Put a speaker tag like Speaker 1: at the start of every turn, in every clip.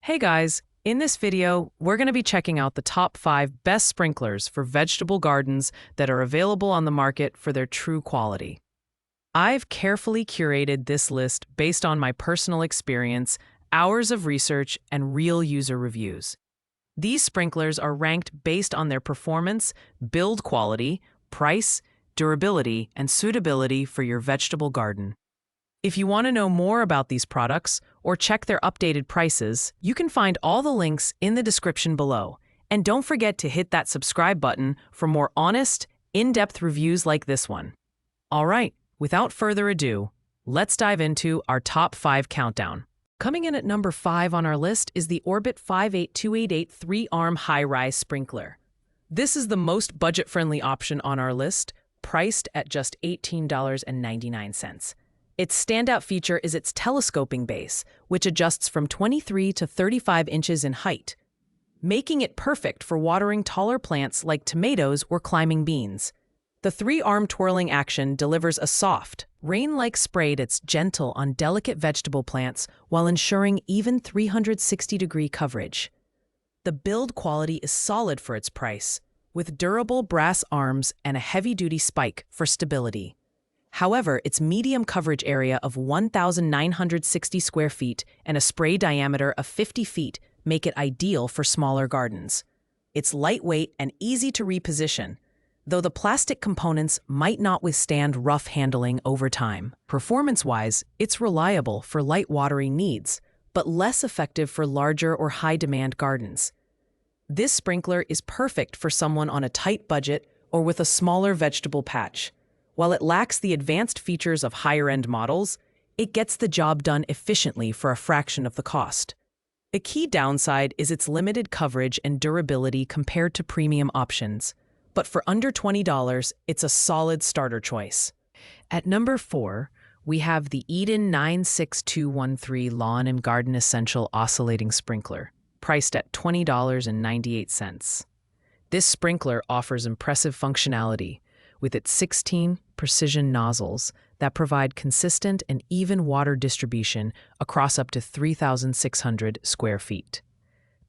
Speaker 1: Hey guys, in this video, we're going to be checking out the top 5 best sprinklers for vegetable gardens that are available on the market for their true quality. I've carefully curated this list based on my personal experience, hours of research, and real user reviews. These sprinklers are ranked based on their performance, build quality, price, durability, and suitability for your vegetable garden. If you want to know more about these products or check their updated prices, you can find all the links in the description below. And don't forget to hit that subscribe button for more honest, in-depth reviews like this one. All right, without further ado, let's dive into our top 5 countdown. Coming in at number 5 on our list is the Orbit 58288 3-arm Highrise sprinkler. This is the most budget-friendly option on our list, priced at just $18.99. Its standout feature is its telescoping base, which adjusts from 23 to 35 inches in height, making it perfect for watering taller plants like tomatoes or climbing beans. The 3-arm twirling action delivers a soft, rain-like spray that's gentle on delicate vegetable plants while ensuring even 360-degree coverage. The build quality is solid for its price, with durable brass arms and a heavy-duty spike for stability. However, its medium coverage area of 1,960 square feet and a spray diameter of 50 feet make it ideal for smaller gardens. It's lightweight and easy to reposition, though the plastic components might not withstand rough handling over time. Performance-wise, it's reliable for light watering needs, but less effective for larger or high-demand gardens. This sprinkler is perfect for someone on a tight budget or with a smaller vegetable patch. While it lacks the advanced features of higher-end models, it gets the job done efficiently for a fraction of the cost. A key downside is its limited coverage and durability compared to premium options, but for under $20, it's a solid starter choice. At number 4, we have the Eden 96213 Lawn and Garden Essential Oscillating Sprinkler, priced at $20.98. This sprinkler offers impressive functionality, with its 16 precision nozzles that provide consistent and even water distribution across up to 3,600 square feet.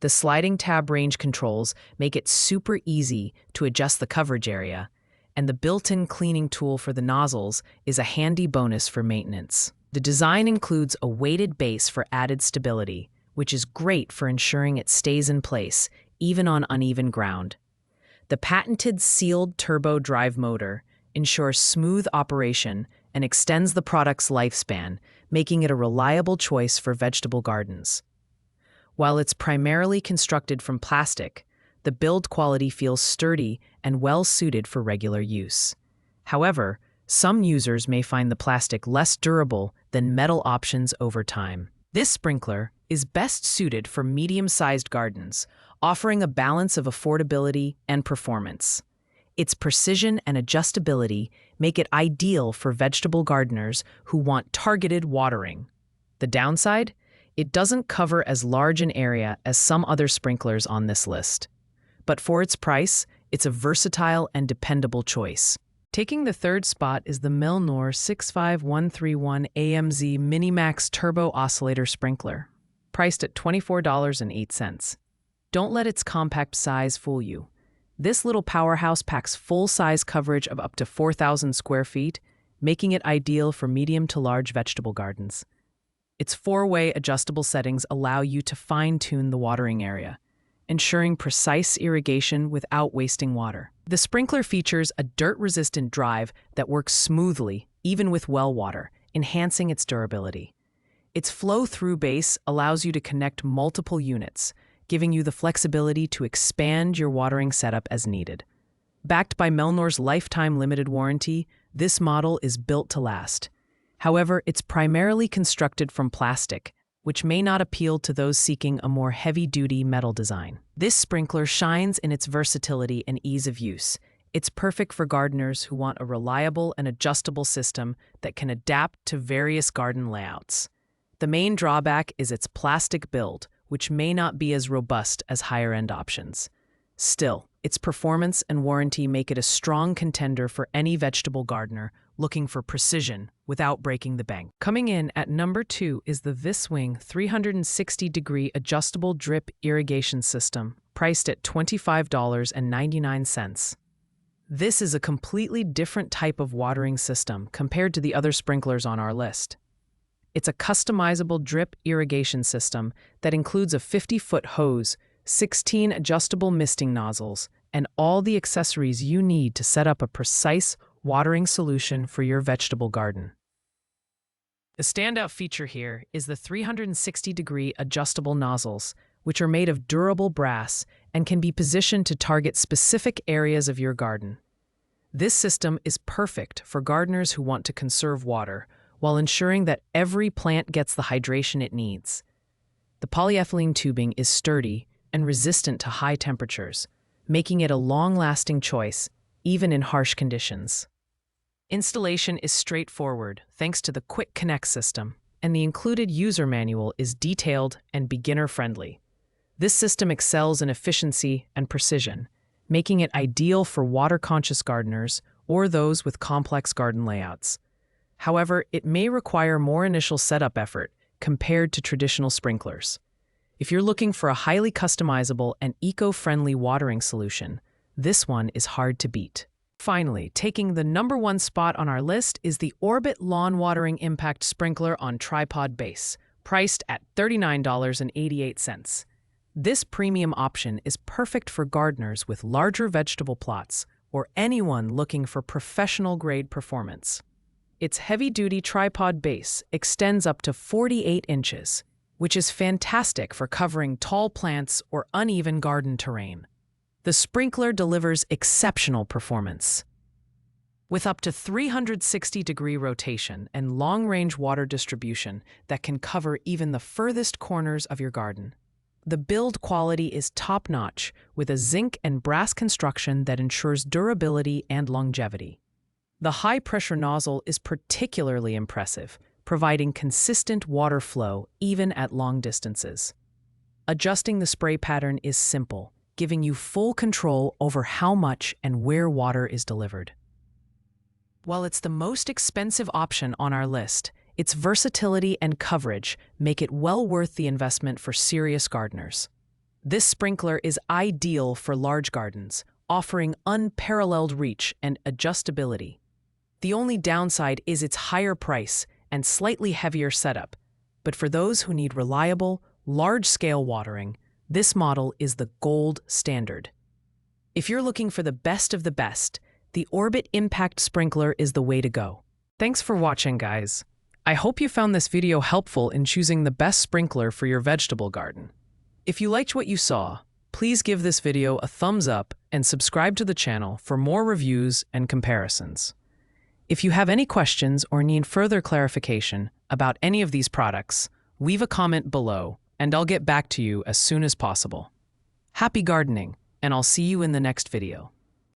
Speaker 1: The sliding tab range controls make it super easy to adjust the coverage area, and the built-in cleaning tool for the nozzles is a handy bonus for maintenance. The design includes a weighted base for added stability, which is great for ensuring it stays in place, even on uneven ground. The patented sealed turbo drive motor ensures smooth operation and extends the product's lifespan, making it a reliable choice for vegetable gardens. While it's primarily constructed from plastic, the build quality feels sturdy and well-suited for regular use. However, some users may find the plastic less durable than metal options over time. This sprinkler is best suited for medium-sized gardens, offering a balance of affordability and performance. Its precision and adjustability make it ideal for vegetable gardeners who want targeted watering. The downside? It doesn't cover as large an area as some other sprinklers on this list. But for its price, it's a versatile and dependable choice. Taking the third spot is the Melnor 65131 AMZ Minimax Turbo Oscillator Sprinkler, priced at $24.08. Don't let its compact size fool you. This little powerhouse packs full-size coverage of up to 4,000 square feet, making it ideal for medium to large vegetable gardens. Its 4-way adjustable settings allow you to fine-tune the watering area, ensuring precise irrigation without wasting water. The sprinkler features a dirt-resistant drive that works smoothly, even with well water, enhancing its durability. Its flow-through base allows you to connect multiple units, giving you the flexibility to expand your watering setup as needed. Backed by Melnor's lifetime limited warranty, this model is built to last. However, it's primarily constructed from plastic, which may not appeal to those seeking a more heavy-duty metal design. This sprinkler shines in its versatility and ease of use. It's perfect for gardeners who want a reliable and adjustable system that can adapt to various garden layouts. The main drawback is its plastic build, which may not be as robust as higher-end options. Still, its performance and warranty make it a strong contender for any vegetable gardener looking for precision without breaking the bank. Coming in at number 2 is the Visswing 360-degree adjustable drip irrigation system, priced at $25.99. This is a completely different type of watering system compared to the other sprinklers on our list. It's a customizable drip irrigation system that includes a 50-foot hose, 16 adjustable misting nozzles, and all the accessories you need to set up a precise watering solution for your vegetable garden. The standout feature here is the 360-degree adjustable nozzles, which are made of durable brass and can be positioned to target specific areas of your garden. This system is perfect for gardeners who want to conserve water while ensuring that every plant gets the hydration it needs. The polyethylene tubing is sturdy and resistant to high temperatures, making it a long-lasting choice, even in harsh conditions. Installation is straightforward thanks to the Quick Connect system, and the included user manual is detailed and beginner-friendly. This system excels in efficiency and precision, making it ideal for water-conscious gardeners or those with complex garden layouts. However, it may require more initial setup effort compared to traditional sprinklers. If you're looking for a highly customizable and eco-friendly watering solution, this one is hard to beat. Finally, taking the number 1 spot on our list is the Orbit Lawn Watering Impact Sprinkler on Tripod Base, priced at $39.88. This premium option is perfect for gardeners with larger vegetable plots or anyone looking for professional-grade performance. Its heavy-duty tripod base extends up to 48 inches, which is fantastic for covering tall plants or uneven garden terrain. The sprinkler delivers exceptional performance. With up to 360-degree rotation and long-range water distribution that can cover even the furthest corners of your garden. The build quality is top-notch with a zinc and brass construction that ensures durability and longevity. The high-pressure nozzle is particularly impressive, providing consistent water flow even at long distances. Adjusting the spray pattern is simple, giving you full control over how much and where water is delivered. While it's the most expensive option on our list, its versatility and coverage make it well worth the investment for serious gardeners. This sprinkler is ideal for large gardens, offering unparalleled reach and adjustability. The only downside is its higher price and slightly heavier setup, but for those who need reliable, large-scale watering, this model is the gold standard. If you're looking for the best of the best, the Orbit Impact Sprinkler is the way to go. Thanks for watching, guys. I hope you found this video helpful in choosing the best sprinkler for your vegetable garden. If you liked what you saw, please give this video a thumbs up and subscribe to the channel for more reviews and comparisons. If you have any questions or need further clarification about any of these products, leave a comment below and I'll get back to you as soon as possible. Happy gardening, and I'll see you in the next video.